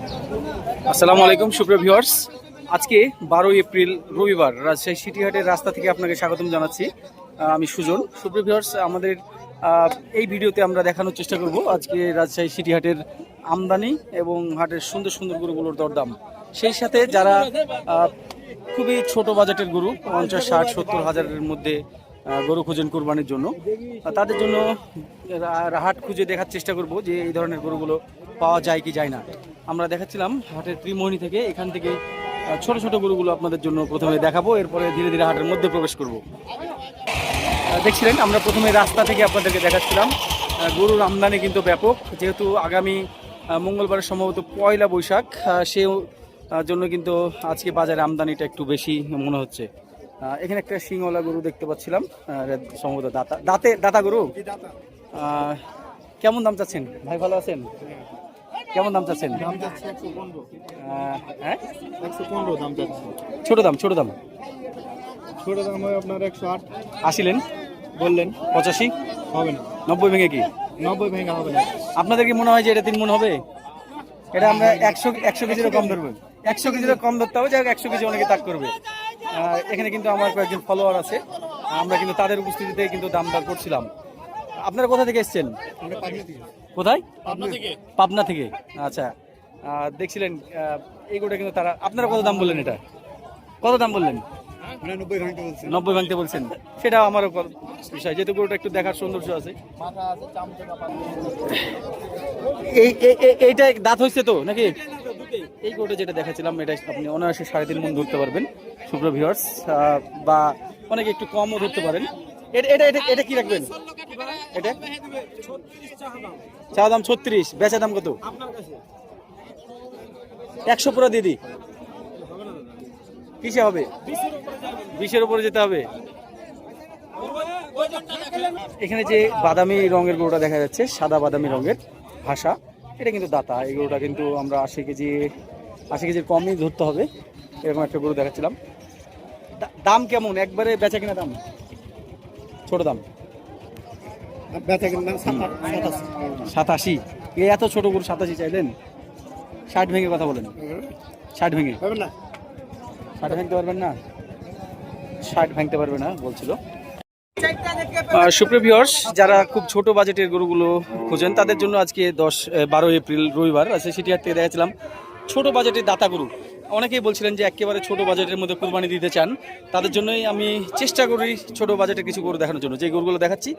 আসসালামু আলাইকুম সুপ্রিয় ভিউয়ার্স, আজকে 12 এপ্রিল রবিবার রাজশাহী সিটিহাটের রাস্তা থেকে আপনাকে স্বাগতম জানাচ্ছি। আমি সুজন। সুপ্রিয় ভিউয়ার্স, আমাদের এই ভিডিওতে আমরা দেখানোর চেষ্টা করব আজকে রাজশাহী সিটিহাটের আমদানি এবং হাটের সুন্দর সুন্দর গরুগুলোর দরদাম। সেই সাথে যারা খুবই ছোট বাজেটের গরু 50, 60, 70 হাজারের মধ্যে গরু খুঁজেন কোরবানির জন্য, তাদের জন্য হাট খুঁজে দেখার চেষ্টা করব যে এই ধরনের গরুগুলো পাওয়া যায় কি যায় না। আমরা দেখাচ্ছিলাম হাটের ত্রিমোহনী থেকে, এখান থেকে ছোট ছোট গরুগুলো আপনাদের জন্য প্রথমে দেখাবো, এরপরে ধীরে ধীরে হাটের মধ্যে প্রবেশ করব। দেখছিলেন আমরা প্রথমে রাস্তা থেকে আপনাদেরকে দেখাচ্ছিলাম। গরুর আমদানি কিন্তু ব্যাপক, যেহেতু আগামী মঙ্গলবার সম্ভবত পয়লা বৈশাখ, সে জন্য কিন্তু আজকে বাজারে আমদানিটা একটু বেশি মনে হচ্ছে। এখানে একটা সিংওয়ালা গরু দেখতে পাচ্ছিলাম, সম্ভবত দাতা গরু। কেমন দাম চাচ্ছেন ভাই? ভালো আছেন? কেমন দাম চাচ্ছেন? হ্যাঁ, 115 দাম যাচ্ছে। ছোট দাম ছোট দাম হয় আপনার 108 আসিলেন, বললেন। 85 হবে না, 90 ভেঙে কি 90 ভেঙে হবে না। আপনাদের কি মনে হয় যে এটা 3 মণ হবে? এটা আমরা 100 কেজিরও কম ধরবো, 100 কেজিরও কম ধরতে হবে। যাই হোক, 100 কেজি অনেকে তাক করবে। এখানে কিন্তু আমার কয়েকজন ফলোয়ার আছে, আমরা কিন্তু তাদের উপস্থিতিতে কিন্তু দাম দর করছিলাম। আপনারা কোথা থেকে এসছেন? কোথায়? পাবনা থেকে। আচ্ছা, দেখছিলেন এই গরুটা কিন্তু তারা, আপনারা কত দাম বললেন? এটা কত দাম বললেন? 90 ভাঙতে বলছেন। সেটা আমারও বিষয়, যেহেতু গরুটা একটু দেখার সৌন্দর্য আছে। এইটা দাঁত হয়েছে তো নাকি? এই গরুটা যেটা দেখাচ্ছিলাম, এটা আপনি অনায়াসে 3.5 মণ ধরতে পারবেন সুপ্রিয় ভিউয়ার্স, বা অনেকে একটু কমও ধরতে পারেন। এটা কি রাখবেন? এটা চা দাম 36, বেচা দাম কত? 100 পুরো দিদি। কিসে হবে? 20-এর উপরে যেতে হবে। এখানে যে বাদামি রঙের গরুটা দেখা যাচ্ছে, সাদা বাদামি রঙের ভাষা, এটা কিন্তু দাতা। এই গরুটা কিন্তু আমরা 80 কেজির কমই ধরতে হবে, এরকম একটা গরু দেখাচ্ছিলাম। দাম কেমন একবারে বেচা কিনা দাম? ছোট দাম বেচা কিনা 87। এত ছোট গরু 87 চাইলেন? 60 ভেঙে কথা বলেন। 60 ভেঙে হবে না, 60 ভাঙতে পারবেন না? 60 ভাঙতে পারবে না বলছিল। সুপ্রিয় ভিউয়ার্স, যারা খুব ছোট বাজেটের গরুগুলো খুঁজেন তাদের জন্য আজকে 12 এপ্রিল রবিবার আছে সিটিহাট থেকে দেখাচ্ছিলাম ছোট বাজেটের দাতা গরু। অনেকেই বলছিলেন যে একেবারে ছোট বাজেটের মধ্যে কুরবানি দিতে চান, তাদের জন্যই আমি চেষ্টা করি ছোট বাজেটের কিছু গরু দেখানোর জন্য। যে গরুগুলো দেখাচ্ছি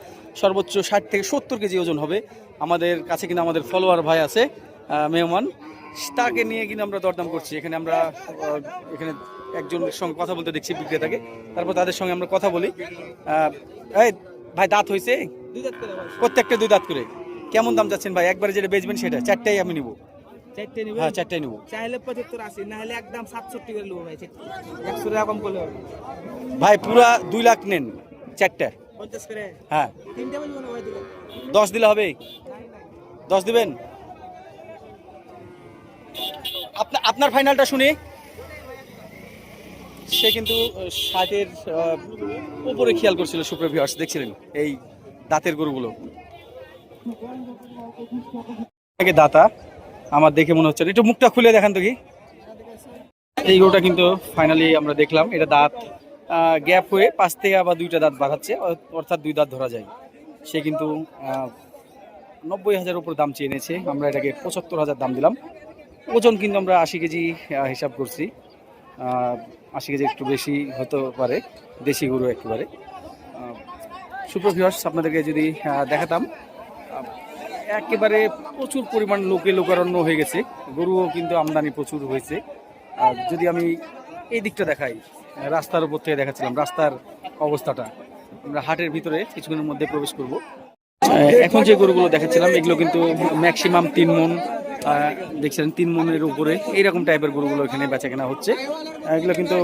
সর্বোচ্চ 60 থেকে 70 কেজি ওজন হবে। আমাদের কাছে কিন্তু আমাদের ফলোয়ার ভাই আছে মেহমান, তাকে নিয়ে কিন্তু আমরা দরদাম করছি। এখানে আমরা এখানে একজনের সঙ্গে কথা বলতে দেখছি বিক্রেতাকে, তারপর তাদের সঙ্গে আমরা কথা বলি। এই ভাই, দাঁত হয়েছে? প্রত্যেকটা 2 দাঁত করে। কেমন দাম চাচ্ছেন ভাই? একবারে যেটা বেচবেন সেটা 4টাই আমি নিব। 4টে নিব? হ্যাঁ, 4টাই নিব। চাইলে 75 80, না হলে একদম 67 করে নেবো ভাই। 100 টাকা কম করলে হবে ভাই। পুরা 2 লাখ নেন, 4টা 50 করে। হ্যাঁ, 3টে বলবো না ভাই, 10 দিলে হবে? 10 দিবেন? আপনার ফাইনালটা শুনি। সে কিন্তু 60-এর উপরে খেয়াল করছিল সুপ্রিয় ভিউয়ার্স, দেখছিলেন এই দাঁতের গরুগুলো। দাতা আমার দেখে মনে হচ্ছে, একটু মুখটা খুলে দেখান তো কি। এই গরুটা কিন্তু ফাইনালি আমরা দেখলাম, এটা দাঁত গ্যাপ হয়ে 5 থেকে আবার 2টা দাঁত বাড়াচ্ছে, অর্থাৎ 2 দাঁত ধরা যায়। সে কিন্তু 90,000 উপর দাম চেয়ে এনেছে, আমরা এটাকে 75,000 দাম দিলাম। ওজন কিন্তু আমরা 80 কেজি হিসাব করছি। 80 কেজি একটু বেশি হতে পারে, দেশি গরু একেবারে। সুপ্রিয় ভিউয়ার্স, আপনাদেরকে যদি দেখাতাম, একেবারে প্রচুর পরিমাণ লোকারণ্য হয়ে গেছে, গরুও কিন্তু আমদানি প্রচুর হয়েছে। যদি আমি এই দিকটা দেখাই, রাস্তার উপর থেকে দেখাচ্ছিলাম রাস্তার অবস্থাটা। আমরা হাটের ভিতরে কিছুক্ষণের মধ্যে প্রবেশ করব। এখন যে গরুগুলো দেখাচ্ছিলাম এগুলো কিন্তু ম্যাক্সিমাম 3 মণ, দেখছিলেন 3 মণের উপরে এইরকম টাইপের গরুগুলো এখানে বেচা কেনা হচ্ছে। এগুলো কিন্তু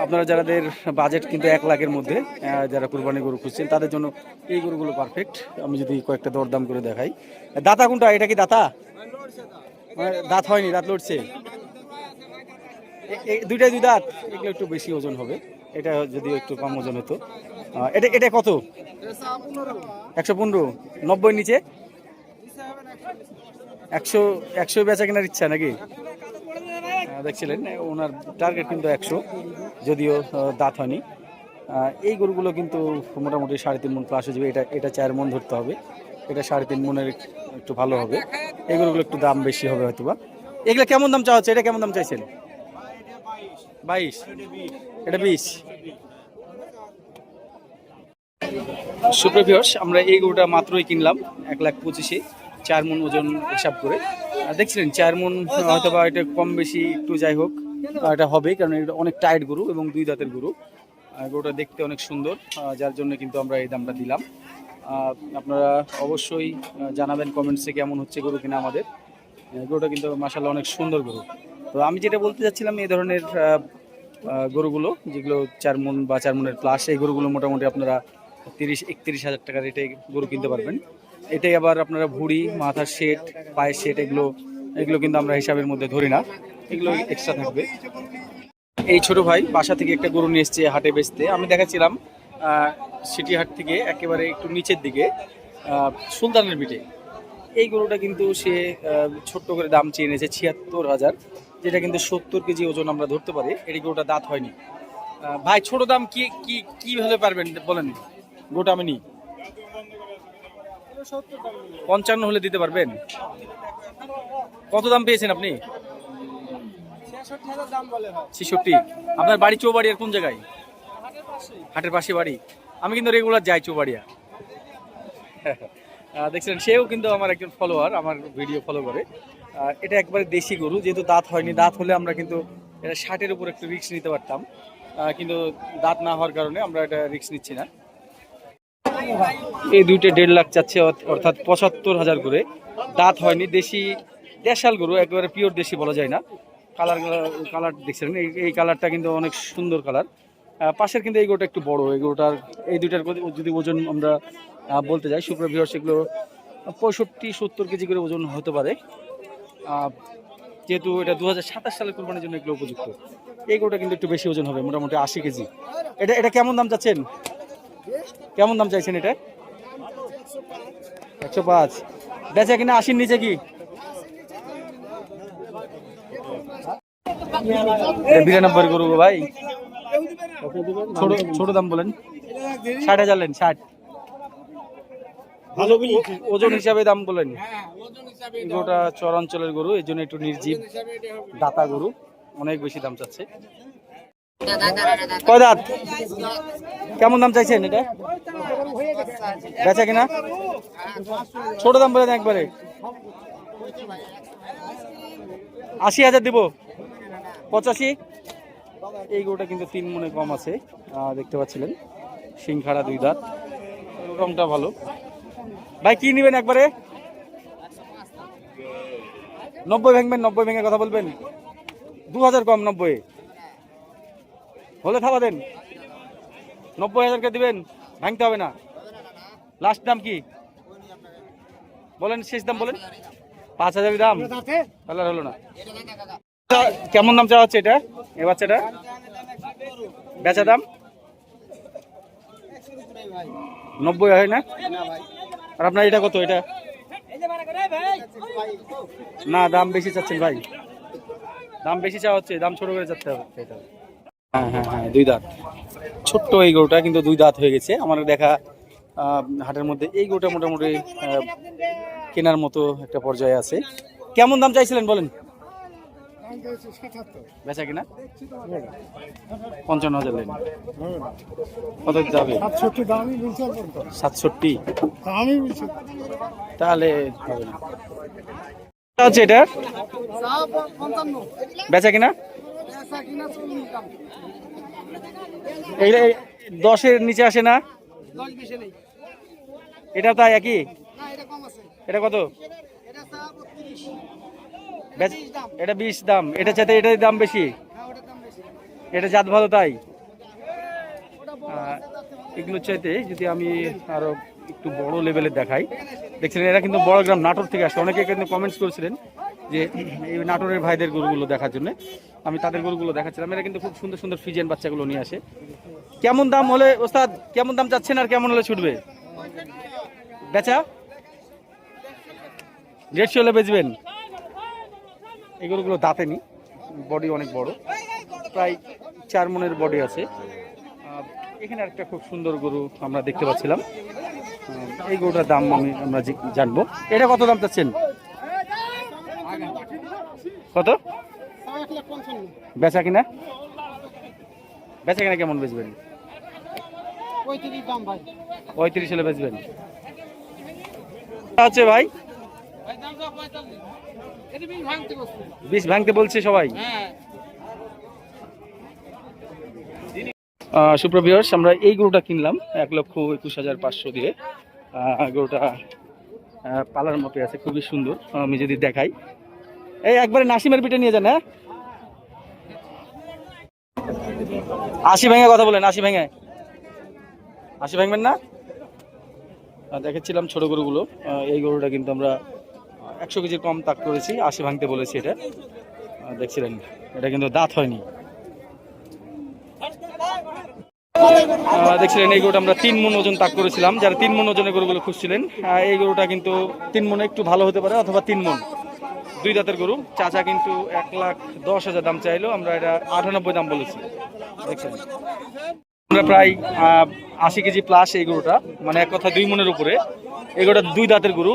আপনারা যাদের বাজেট কিন্তু 1 লাখের মধ্যে, যারা কুরবানি গরু খুঁজছেন তাদের জন্য এই গরুগুলো পারফেক্ট। আমি যদি কয়েকটা দরদাম করে দেখাই। দাতা কোনটা? এটা কি দাতা? দাঁত হয়নি, দাঁত লড়ছে। 2টাই 2 দাঁত। এগুলো একটু বেশি ওজন হবে, এটা যদিও একটু কম ওজন হতো। এটা কত? 115। 90 নিচে 100 বেচা কেনার ইচ্ছা নাকি? দেখছিলেন ওনার টার্গেট কিন্তু 100, যদিও দাঁত হয়নি। এই গরুগুলো কিন্তু মোটামুটি 3.5 মণ প্লাস হয়ে যাবে। এটা 4 মণ ধরতে হবে, এটা 3.5 মণের একটু ভালো হবে। এই গরুগুলো একটু দাম বেশি হবে হয়তোবা। এগুলো কেমন দাম চাওয়া হচ্ছে? এটা কেমন দাম চাইছেন? 22, এটা 20। সুপ্রিয় ভিউয়ার্স, আমরা এই গরুটা মাত্রই কিনলাম 1,25,000, 4 মণ ওজন হিসাব করে। দেখছিলেন 4 মণ হয়তোবা এটা কম বেশি একটু যাই হোক এটা হবে, কারণ এটা অনেক টাইট গরু এবং 2 দাঁতের গরু। গরুটা দেখতে অনেক সুন্দর, যার জন্য কিন্তু আমরা এই দামটা দিলাম। আপনারা অবশ্যই জানাবেন কমেন্টসে কেমন হচ্ছে গরু কিনা আমাদের। গরুটা কিন্তু মাশাআল্লাহ অনেক সুন্দর গরু। তো আমি যেটা বলতে চাচ্ছিলাম, এই ধরনের গরুগুলো যেগুলো 4 মণ বা 4 মণের প্লাস, এই গরুগুলো মোটামুটি আপনারা 30-31 হাজার টাকা রেটে গরু কিনতে পারবেন। এটাই আবার আপনারা ভুঁড়ি, মাথার শেড, পায়ের শেড এগুলো কিন্তু আমরা হিসাবের মধ্যে ধরি না, এগুলো এক্সট্রা থাকবে। এই ছোট ভাই বাসা থেকে একটা গরু নিয়ে এসছে হাটে বেচতে। আমি দেখাচ্ছিলাম সিটি হাট থেকে একেবারে একটু নিচের দিকে সুলতানের বিটে। এই গরুটা কিন্তু সে ছোট্ট করে দাম চেয়ে নিয়েছে 76,000, যেটা কিন্তু 70 কেজি ওজন আমরা ধরতে পারি। এই গরুটা দাঁত হয়নি। ভাই ছোট দাম কিভাবে পারবেন বলেন? গরুটা আমি নিই 55 হলে দিতে পারবেন? কত দাম পেয়েছেন আপনি? 66। আপনার বাড়ি চৌবাড়িয়ার কোন জায়গায়? হাটের পাশে বাড়ি। আমি কিন্তু রেগুলার যাই চৌবাড়িয়া। দেখছেন, সেও কিন্তু আমার একজন ফলোয়ার, আমার ভিডিও ফলো করে। এটা একবারে দেশি গরু, যেহেতু দাঁত হয়নি। দাঁত হলে আমরা কিন্তু এটা 60-এর উপর একটু রিস্ক নিতে পারতাম, কিন্তু দাঁত না হওয়ার কারণে আমরা এটা রিস্ক নিচ্ছি না। এই দুইটা 1.5 লাখ চাচ্ছে, অর্থাৎ 75,000 করে। দাঁত হয়নি, দেশি দেশাল গরু, একেবারে পিওর দেশি বলা যায় না। কালার দেখছেন, এই কালারটা কিন্তু অনেক সুন্দর কালার। পাশের কিন্তু এই গরুটা একটু বড়। এই গরুটার এই দুইটার যদি ওজন আমরা বলতে যাই, সুপ্রিয় ভিউয়ার্স, এগুলো 65-70 কেজি করে ওজন হতে পারে। যেহেতু এটা 2027 সালের কোরবানির জন্য এগুলো উপযুক্ত। এই গরুটা কিন্তু একটু বেশি ওজন হবে, মোটামুটি 80 কেজি। এটা কেমন দাম চাচ্ছেন? কেমন দাম চাইছেন এটা? 105। বেচা কিনা 80-র নিচে কি? 92 গরু ভাই। ছোট দাম বলেন। 60,000 লেন, 60। ওজন হিসাবে দাম বলেন। গরুটা চরাঞ্চলের গরু, এই জন্য একটু নির্জীব দাতা গরু, অনেক বেশি দাম চাচ্ছে। কয় দাঁত? কেমন দাম চাইছেন এটা? বেচা কিনা? ছোট দাম বলে দেন একবারে। 80,000 দিব। 85। এই গরুটা কিন্তু 3 মণে কম আছে, দেখতে পাচ্ছিলেন। সিংখাড়া 2 দাঁত, রংটা ভালো। ভাই কি নিবেন একবারে? 90 ভাঙবেন? 90 ভেঙে কথা বলবেন? 2000 কম, 90 হলে থাবা দেন। 90,000 কে দিবেন, ভাঙতে হবে না। লাস্ট দাম কি বলেন? শেষ দাম বলেন। 5,000 দাম, তাহলে হলো না। কেমন দাম চাওয়া হচ্ছে এটা? এ বাচ্চাটা বেচা দাম 90 হয় না? আর আপনার এটা কত? এটা না, দাম বেশি চাচ্ছেন ভাই, দাম বেশি চাওয়া হচ্ছে, দাম ছোট করে চাচ্ছে এটা। হ্যাঁ হ্যাঁ হ্যাঁ, 2 দাঁত ছোট্ট এই গরুটা, কিন্তু 2 দাঁত হয়ে গেছে আমার দেখা হাটের মধ্যে। এই গরুটা মোটামুটি কেনার মতো একটা পর্যায়ে আছে। কেমন দাম চাইছিলেন বলেন? বেচা কিনা 55,000 লেন। কত দিতে হবে? 67। তাহলে হবে না। হচ্ছে এটা বেচা কিনা? এই 10-এর নিচে আসে না? এটা তাই একই? এটা কত? এটা 20 দাম। এটা চাইতে এটার দাম বেশি। এটা জাত ভালো তাই। এগুলো চাইতে যদি আমি আরো একটু বড় লেভেলের দেখাই, দেখছিলেন এরা কিন্তু বড় গ্রাম নাটোর থেকে আসে। অনেকে কিন্তু কমেন্টস করেছিলেন যে এই নাটোরের ভাইদের গরুগুলো দেখার জন্য। আমি তাদের গরুগুলো দেখাচ্ছিলাম। এরা কিন্তু খুব সুন্দর সুন্দর ফ্রিজিয়ান বাচ্চাগুলো নিয়ে আসে। কেমন দাম হলে ওস্তাদ, কেমন দাম চাচ্ছেন আর কেমন হলে ছুটবে বেচা? 150 হলে বেচবেন? এই গরুগুলো দাঁতে নি, বডি অনেক বড়, প্রায় 4 মনের বডি আছে। এখানে একটা খুব সুন্দর গরু আমরা দেখতে পাচ্ছিলাম। এই গরুটার দাম আমরা জানবো। এটা কত দাম চাচ্ছেন? কত বেচা কিনা? বেচা কিনা কেমন বেচবেন? 35 হলে বেচবেন। আছে ভাই 20 ভাঙতে বলছে সবাই। সুপ্রভিয়ার্স, আমরা এই গরুটা কিনলাম 1,21,500 দিয়ে। গরুটা পালার মতো আছে, খুবই সুন্দর। আমি যদি দেখাই, এই একবারে নাসিমের পিঠে নিয়ে যান। হ্যাঁ 80 ভেঙে কথা বলেন, 80 ভেঙে। 80 ভাঙবেন না? দেখেছিলাম ছোট গরুগুলো। এই গরুটা কিন্তু আমরা 100 কেজির কম তাক করেছি, 80 ভাঙতে বলেছি। এটা দেখছিলেন, এটা কিন্তু দাঁত হয়নি। দেখছিলেন এই গরুটা আমরা 3 মণ ওজন তাক করেছিলাম। যারা 3 মণ ওজনের গরুগুলো খুঁজছিলেন, এই গরুটা কিন্তু 3 মণে একটু ভালো হতে পারে, অথবা 3 মণ। 2 দাঁতের গরু। চাচা কিন্তু 1,10,000 দাম চাইলো, আমরা এটা 98 দাম বলেছি। দেখছেন আমরা প্রায় 80 কেজি প্লাস এই গরুটা, মানে এক কথা 2 মণের উপরে। এই গরুটা 2 দাঁতের গরু।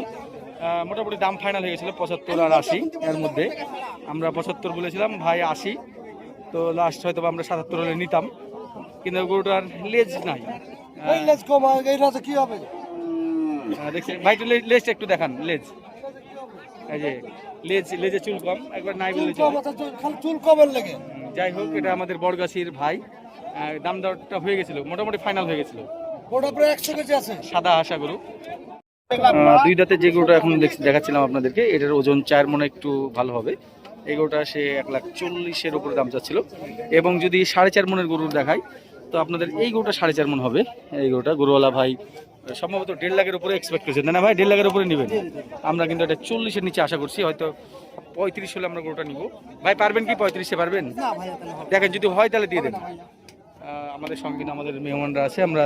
মোটামুটি দাম ফাইনাল হয়ে গেছিল 75 আর 80 এর মধ্যে। আমরা 75 বলেছিলাম, ভাই 80, তো লাস্ট হয়তো আমরা 77 হলে নিতাম, কিন্তু গরুটার লেজ নাই। দেখছেন ভাই, লেজটা একটু দেখান। লেজ, এই যে লেজে চুল কম, একবার নাই বলে চুল কমের লেগে। যাই হোক, এটা আমাদের বড়গাছির ভাই। দাম দরটা হয়ে গেছিল, মোটামুটি ফাইনাল হয়ে গেছিল। সাদা আশা গরু। 2 দাঁতের যে গরুটা এখন দেখাচ্ছিলাম আপনাদেরকে, এটার ওজন 4 মণ একটু ভালো হবে। এই গরুটা সে 1,40,000-এর উপরে দাম চাচ্ছিল। এবং যদি 4.5 মণের গরু দেখাই, তো আপনাদের এই গরুটা 4.5 মণ হবে। এই গরুটা গরুওয়ালা ভাই সম্ভবত 1.5 লাখের উপরে এক্সপেক্ট করেছেন, না ভাই? 1.5 লাখের উপরে নেবেন। আমরা কিন্তু এটা 40-এর নিচে আশা করছি, হয়তো 35 হলে আমরা গরুটা নিব। ভাই পারবেন কি 35-এ পারবেন? দেখেন যদি হয় তাহলে দিয়ে দেন। আমাদের সঙ্গে আমাদের মেহমানরা আছে, আমরা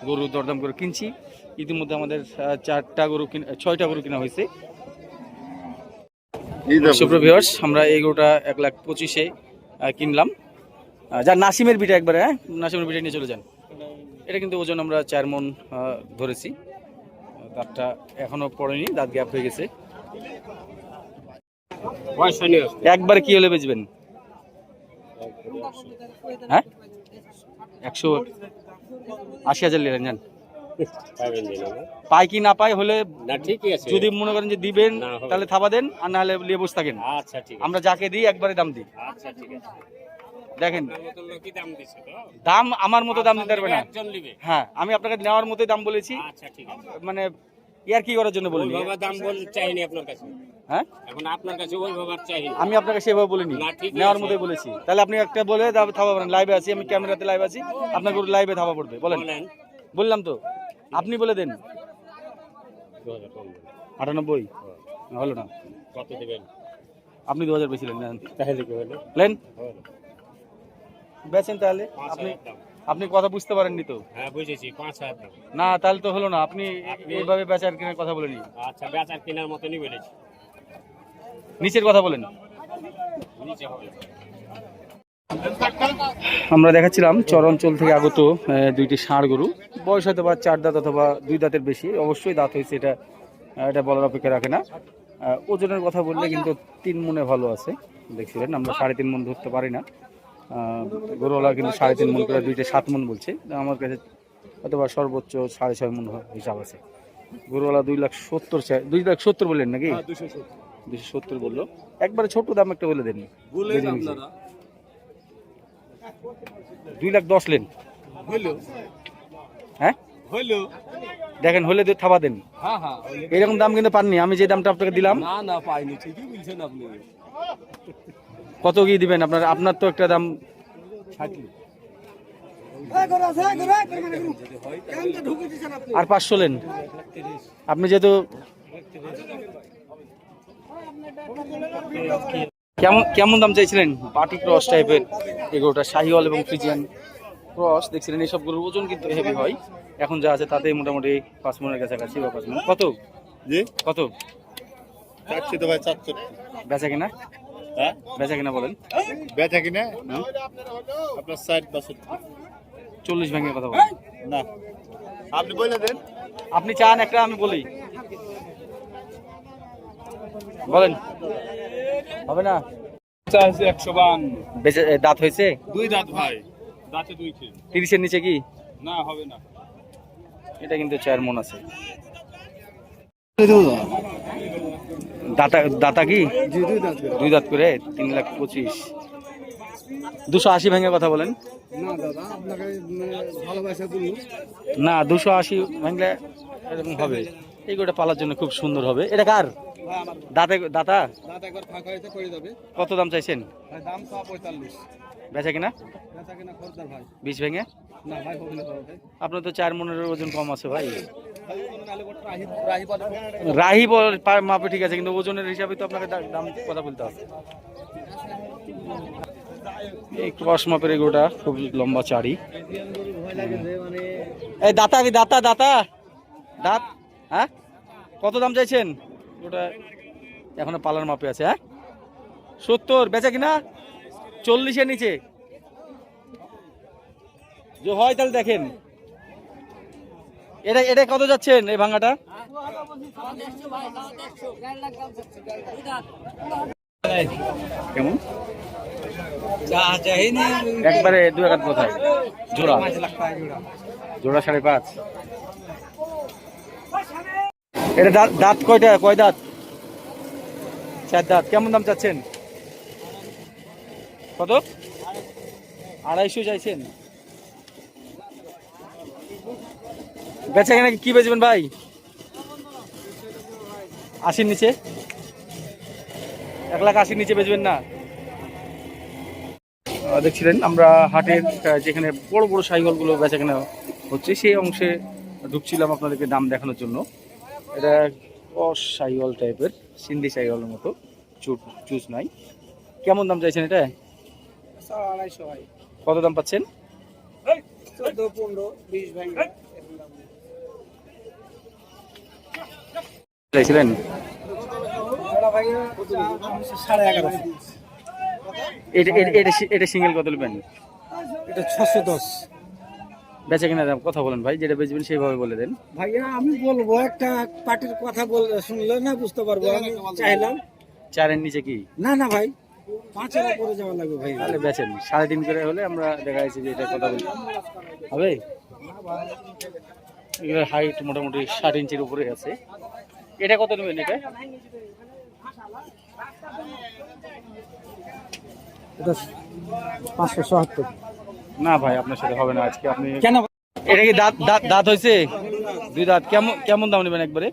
গরু দরদাম করে কিনছি। ইতিমধ্যে আমাদের 6টা গরু কিনা হয়েছে। সুপ্রভিয়ার্স, আমরা এই গরুটা 1,25,000-এ কিনলাম। যার নাসিমের বিটা একবারে, হ্যাঁ নাসিমের বিটা নিয়ে চলে যান। এটা কিন্তু ওজন আমরা 4 মণ ধরেছি। দাঁতটা এখনো পড়েনি, দাঁত গ্যাপ হয়ে গেছে। একবারে কি হলে বেচবেন? হ্যাঁ 180,000 নিলেন, যান। পাই কি না পাই হলে যদি মনে করেন যে দিবেন, তাহলে থাবা দেন, আর না হলে নিয়ে বসে থাকেন। আমরা যাকে দিই একবারে দাম দিই। দেখেন দাম আমার মতো দাম দিতে পারবে না। হ্যাঁ, আমি আপনাকে নেওয়ার মতোই দাম বলেছি, মানে ইয়ার কি করার জন্য বলিনি। হ্যাঁ আমি আপনাকে সেভাবে বলিনি, নেওয়ার মতোই বলেছি। তাহলে আপনি একটা বলে থাবা পড়েন। লাইভে আছি আমি, ক্যামেরাতে লাইভ আছি, আপনার গরু লাইভে থাবা পড়বে। বলেন। বললাম তো, আপনি বলে দেন। 98 হলো না? কত দিবেন আপনি? 2000 বেশিলেন, নেন বেচেন। তাহলে আপনি কথা বুঝতে পারেননি তো। হ্যাঁ বুঝেছি, 5,000 না, তাহলে তো হলো না। আপনি এইভাবে বেচার কেনার কথা বলেনি। আচ্ছা, বেচার কেনার মতনই বলেছি। নিচের কথা বলেন। নিচে হবে। আমরা দেখাচ্ছিলাম চর অঞ্চল থেকে আগত 2টি ষাঁড় গরু। বয়স হয়তো বা 4 দাঁত অথবা 2 দাঁতের বেশি, অবশ্যই দাঁত হয়েছে, এটা বলার অপেক্ষা রাখে না। ওজনের কথা বললে কিন্তু 3 মণে ভালো আছে। দেখছিলেন আমরা 3.5 মণ ধরতে পারি না। গরুওয়ালা কিন্তু 3.5 মণ করে 2টে 7 মণ বলছে। আমার কাছে হয়তো বা সর্বোচ্চ 6.5 মণ হিসাব আছে। গরুওয়ালা 2,70,000 চাই। 2,70,000 বললেন নাকি? 270 বললো। একবারে ছোট দাম একটা বলে দেন। 2,10,000 লেন। হ্যাঁ দেখেন, হলে থাবা দেন। এরকম দাম কিন্তু পাননি, আমি যে দামটা আপনাকে দিলাম। না পাইনি, ঠিকই বলছেন আপনি। কত কি দিবেন? আপনার তো একটা দাম। আর 500 লেন। আপনি যেহেতু কেমন দাম চাইছিলেন? পার্টি ক্রস টাইপের এগুলোটা, শাহিওয়াল এবং ফ্রিজিয়ান ক্রস। দেখছিলেন এইসব গরুর ওজন কিন্তু হেভি হয়। এখন যা আছে তাতে মোটামুটি 5 মণের কাছাকাছি বা 5 মণ। কত জি কত চাচ্ছি তো ভাই 400। বেচা কিনা হ্যাঁ বেচা কিনা বলেন। বেচা কিনা আপনার 60 40 ভেঙে কথা বলেন। না আপনি বলে দেন। আপনি চান একটা, আমি বলি বলেন। হবে না? 152 বেচে দাঁত হয়েছে? 2 দাঁত ভাই, দাঁতে 2 ছিল। 30-এর নিচে কি? না হবে না। এটা কিন্তু 4 মণ আছে। দাতা দাতা কি? জি 2 দাঁত করে। 2 দাঁত করে 3,25,000। 280 ভেঙে কথা বলেন। না দাদা আপনাকে ভালোবাসা দিল। না 280 ভাঙলে এরকম হবে। এই গোটা পালার জন্য খুব সুন্দর হবে। এটা কার? দাতা দাতা? দাঁত একবার ফাঁকা হইতে পড়ে যাবে। কত দাম চাইছেন? ভাই দাম তো 45। বেচা কিনা? বেচা কিনা খরদার ভাই। 20 ভেঙে? না ভাই হবে না ভাই। আপনার তো 4 মণের ওজন কম আছে ভাই। রাহি পারে। রাহি মাপে ঠিক আছে, কিন্তু ওজনের হিসাবে তো আপনাকে দাম কথা বলতে হবে। এই ক্রস মাপের এগুলোটা খুব লম্বা চারি। এই দাতা কি? দাতা দাতা দাঁত? হ্যাঁ, কত দাম চাইছেন? ওটা এখনো পালার মাপে আছে। হ্যাঁ 70। বেচা কিনা 40-এর নিচে যে হয় তাহলে দেখেন। এটা এটা কত যাচ্ছেন এই ভাঙাটা? কেমন? একবারে 2 টাকা কোথায় জোড়া? জোড়া 5.5। এটা দাঁত কয়টা? কয় দাঁত? 4 দাঁত। কেমন দাম চাচ্ছেন? কত? 250 চাইছেন। বেচা কেনা কি বেচবেন ভাই? 80-র নিচে? 1,80,000 নিচে বেচবেন না? দেখছিলেন আমরা হাটের যেখানে বড় বড় সাইকেলগুলো বেচা কেনা হচ্ছে সেই অংশে ঢুকছিলাম আপনাদেরকে দাম দেখানোর জন্য। এটা সাইকেল টাইপের, সিন্ধি সাইকেলের মতো, চুজ নাই। কেমন দাম চাইছেন এটা? 250 ভাই। কত দাম পাচ্ছেন? 14, 15, 20 ভাঙে। চাইছিলেন? এটা সিঙ্গেল কত নেবেন? এটা 610। বেচা কিনা দাম কথা বলেন ভাই, যেটা বেচবেন সেইভাবে বলে দেন। ভাইয়া আমি বলবো একটা পার্টির কথা শুনলে না বুঝতে পারবো। আমি চাইলাম 4-এর নিচে কি? না না ভাই 5-এর উপরে যাওয়া লাগবে ভাই। তাহলে বেচেন 3.5 করে হলে আমরা দেখা যাচ্ছে যে এটা কথা বলি হবে। এগুলোর হাইট মোটামুটি 60 ইঞ্চির উপরে আছে। এটা কত নেবেন? এটা এটা 570। না ভাই আপনার সাথে হবে না আজকে। আপনি কেন? এটা কি দাঁত দাঁত দাঁত হয়েছে? 2 দাঁত। কেমন কেমন দাম নেবেন একবারে?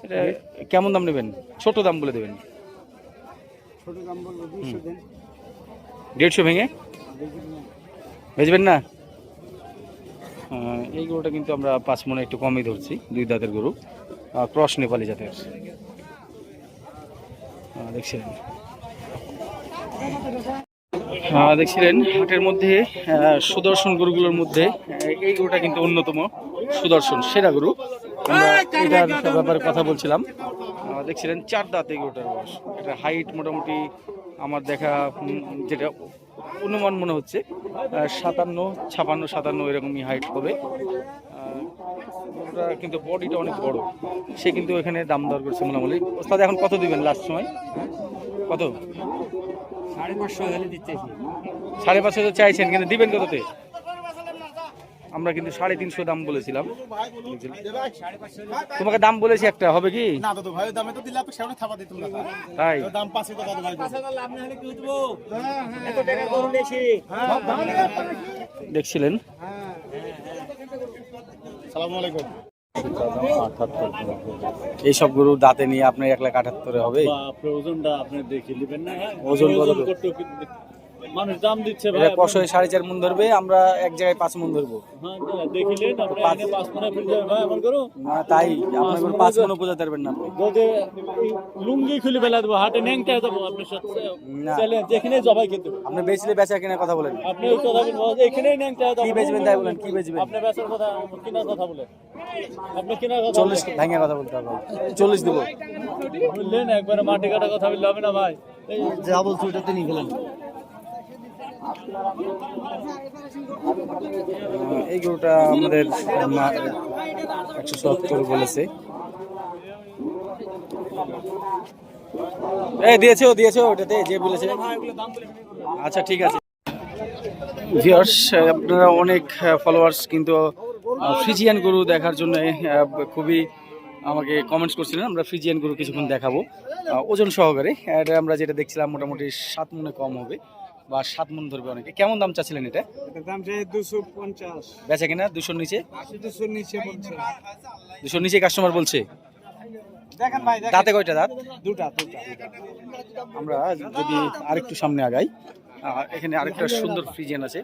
এটা কেমন দাম নেবেন? ছোট দাম বলে দেবেন। ছোট দাম বলবো 200 দেন। 150 ভেঙে বেচবেন না? এই গরুটা কিন্তু আমরা 5 মণে একটু কমই ধরছি। 2 দাঁতের গরু, ক্রস নেপালি জাতের। দেখছিলেন দেখছিলেন হাটের মধ্যে সুদর্শন গরুগুলোর মধ্যে এই গরুটা কিন্তু অন্যতম সুদর্শন, সেরা গরু। আমরা এটার ব্যাপারে কথা বলছিলাম। দেখছিলেন 4 দাঁত এই গরুটার বয়স। এটা হাইট মোটামুটি আমার দেখা যেটা অনুমান মনে হচ্ছে 57 এরকমই হাইট হবে। গরুটা কিন্তু বডিটা অনেক বড়। সে কিন্তু এখানে দাম দর করছে মোটামুটি। ওস্তাদ এখন কত দিবেন লাস্ট সময়? কত? 550 দিতে। 550 চাইছেন, কিন্তু দিবেন কততে? আমরা কিন্তু 350 দাম বলেছিলাম। তোমাকে দাম বলেছি একটা, হবে কি? না দাদু ভাই দামে তো দিলে আপনি সামনে থাপা দিতুম না। তাই দাম 5 টাকা দাদু ভাই। লাভ না হলে কি উঠবো? এত টাকা গরু বেশি। দেখছিলেন আসসালামু আলাইকুম। এইসব গরু দাঁতে নিয়ে আপনার 1,78,000 হবে? আপনার ওজনটা আপনি দেখে নেবেন না? ওজন কত? মানুষ দাম দিচ্ছে ভাই এটা কষয়ে 4.5 মন ধরবে, আমরা এক জায়গায় 5 মন ধরবো। দেখিলেন আপনি এনে 5 মনে ফিরে যাবে ভাই আমার গরু না তাই আপনার 5 মনও বোঝাতে পারবেন না আপনি। যদি লুঙ্গি খুলে ফেলা দেবো হাটে ন্যাংটা যাবো আপনার সাথে না। চ্যালেঞ্জ যেখানে জবাই কিন্তু আপনি বেচলে বেচা কিনা কথা বলেন, আপনি ওই কথা বলবেন এখানেই ন্যাংটা যাবো কি বেচবেন তাই বলেন, কি বেচবেন? আপনি বেচার কথা কেনার কথা বলে আপনি কেনার কথা 40 ভাঙা কথা বলতে হবে, 40 দেবো। বললেন একবারে মাটি কাটা কথা বললে হবে না ভাই যা বলছো ওটাতে নিয়ে গেলেন। এই গরুটা আমাদের 170 বলেছে। দিয়েছে ওটাতে যে বলেছে। আচ্ছা ঠিক আছে। ভিউয়ার্স, আপনারা অনেক ফলোয়ার্স কিন্তু ফ্রিজিয়ান গরু দেখার জন্য খুবই আমাকে কমেন্টস করছিলেন। আমরা ফ্রিজিয়ান গরু কিছুক্ষণ দেখাবো ওজন সহকারে। এটা আমরা যেটা দেখছিলাম মোটামুটি 7 মনে কম হবে বা 7 মন ধরবে অনেকে। কেমন দাম চাচ্ছিলেন এটা? দাম চাই 250, বেচা কিনা 200 নিচে? 200 নিচে বলছে। 200 নিচে কাস্টমার বলছে। দেখেন ভাই, দাঁতে কয়টা দাঁত? দুটা। আমরা যদি আরেকটু সামনে আগাই, এখানে আরেকটা সুন্দর ফ্রিজিয়ান আছে,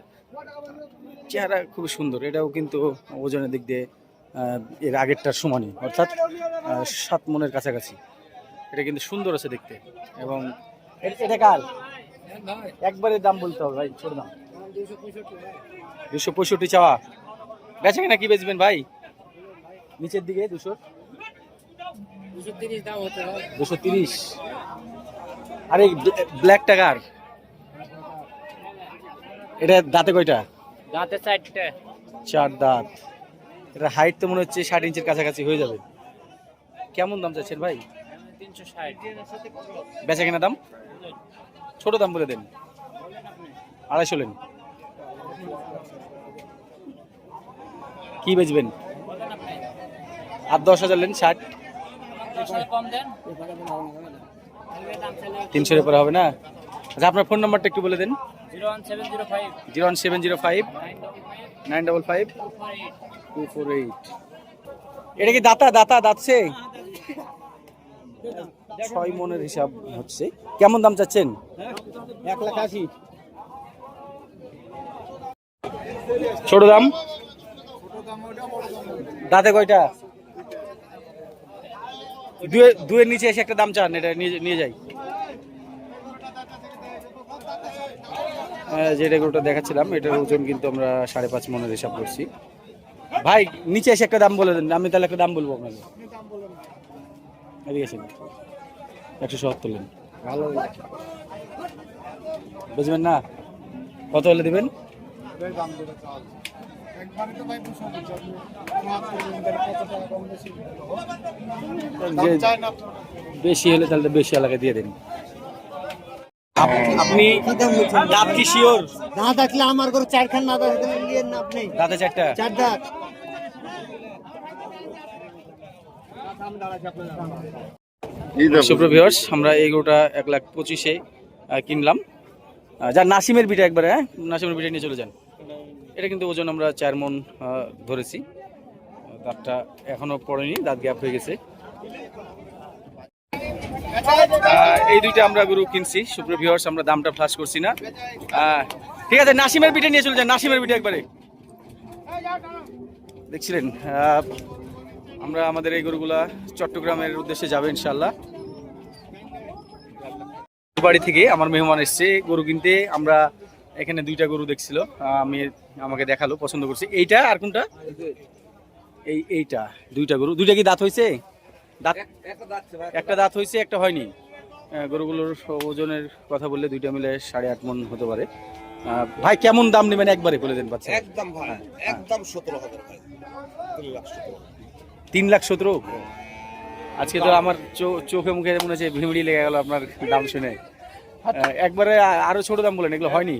চেহারা খুবই সুন্দর। এটাও কিন্তু ওজনের দিক দিয়ে এর আগেরটার সমানই, অর্থাৎ 7 মনের কাছাকাছি। এটা কিন্তু সুন্দর আছে দেখতে। এবং এটা কার? একবারে দাম বলতে হবে ভাই, ছোট দাম 265 চাওয়া। বেচা কিনা কি বেচবেন ভাই? নিচের দিকে 230। আরে ব্ল্যাক টাকার এটা দাঁতে কয়টা? দাঁতে 4টে। 4 দাঁত। এটা হাইট তো মনে হচ্ছে 60 ইঞ্চির কাছাকাছি হয়ে যাবে। কেমন দাম চাচ্ছেন ভাই? 360। বেচা কিনা দাম? ছোট দাম বলে দেন, 250 লেন। কি বেচবেন? আর 10,000 লেন, 60। কম দেন। 300 এর পরে হবে না? আচ্ছা আপনার ফোন নাম্বারটা একটু বলে দেন। 01705 01705 955 248। এটা কি দাঁতছে? 6 মনের হিসাব হচ্ছে। কেমন দাম চাচ্ছেন? 180। ছোট দাম? দাঁতে কয়টা? দুয়ের নিচে এসে একটা দাম চান, এটা নিয়ে যাই। যেটা গরুটা দেখাচ্ছিলাম এটার ওজন কিন্তু আমরা 5.5 মনের হিসাব করছি। ভাই নিচে এসে একটা দাম বলে দেন, আমি তাহলে একটা দাম বলবো আপনাকে। এদিকে 170 লেন। ভালো বুঝবেন না? কত হলে দেবেন? বেশি হলে তাহলে বেশি এলাকায় দিয়ে দেন। আপনি দাঁত কি শিওর? না দেখলে আমার ঘরে 4 খান না দেখলে নিয়েন না আপনি। দাঁতে 4টা? 4 দাঁত। সুপ্রিয় ভিউয়ার্স, আমরা এই গরুটা 1,25,000 কিনলাম। যা নাসিমের বিটা একবারে, হ্যাঁ নাসিমের বিটা নিয়ে চলে যান। এটা কিন্তু ওজন আমরা 4 মন ধরেছি। দাঁতটা এখনো পড়েনি, দাঁত গ্যাপ হয়ে গেছে। এই দুইটা আমরা গরু কিনছি। সুপ্রিয় ভিউয়ার্স, আমরা দামটা ফ্লাশ করছি না। ঠিক আছে, নাসিমের বিটা নিয়ে চলে যান। নাসিমের বিটা একবারে দেখছিলেন। আমরা আমাদের এই গরুগুলা চট্টগ্রামের উদ্দেশ্যে যাবে ইনশাল্লাহ। বাড়ি থেকে আমার মেহমান এসছে গরু কিনতে। আমরা এখানে 2টা গরু দেখছিল, আমাকে দেখালো, পছন্দ করছি। এইটা আর কোনটা? এইটা 2টা গরু। 2টা কি দাঁত হয়েছে? একটা দাঁত হয়েছে, একটা হয়নি। গরুগুলোর ওজনের কথা বললে 2টা মিলে 8.5 মন হতে পারে। ভাই কেমন দাম নেবেন একবারে বলে দেন। বাচ্চা একদম ভাই, একদম 17,000 ভাই। 3,17,000। আজকে তো আমার চোখে মুখে মনে হচ্ছে ভিড়ি লেগে গেল আপনার দাম শুনে। একবারে আরো ছোট দাম বলেন, এগুলো হয়নি।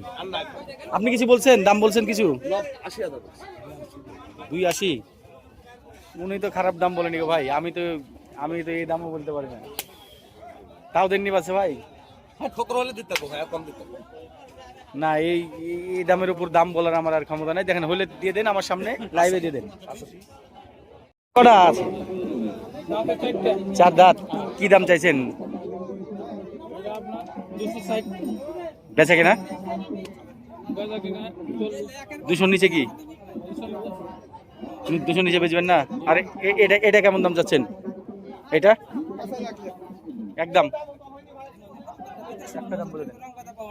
আপনি কিছু বলছেন, দাম বলছেন কিছু? 280। উনি তো খারাপ দাম বলেনি গো ভাই। আমি তো এই দামও বলতে পারি না। তাও দেননি বাচ্চা ভাই? 17 হলে দিতে হবে ভাই, কম দিতে হবে না। এই দামের উপর দাম বলার আমার আর ক্ষমতা নাই। দেখেন হলে দিয়ে দেন, আমার সামনে লাইভে দিয়ে দেন। কটা আছে? 4 দাঁত। কি দাম চাইছেন? বেচা কিনা 200 নিচে কি 200 নিচে বেচবেন না? আর এটা এটা কেমন দাম যাচ্ছেন? এটা একদম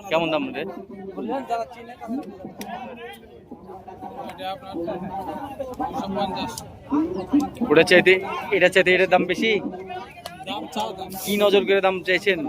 কেমন দাম রে? ওটা চাইতে এটা চাইতে এটার দাম বেশি, কি নজর করে দাম চাইছেন?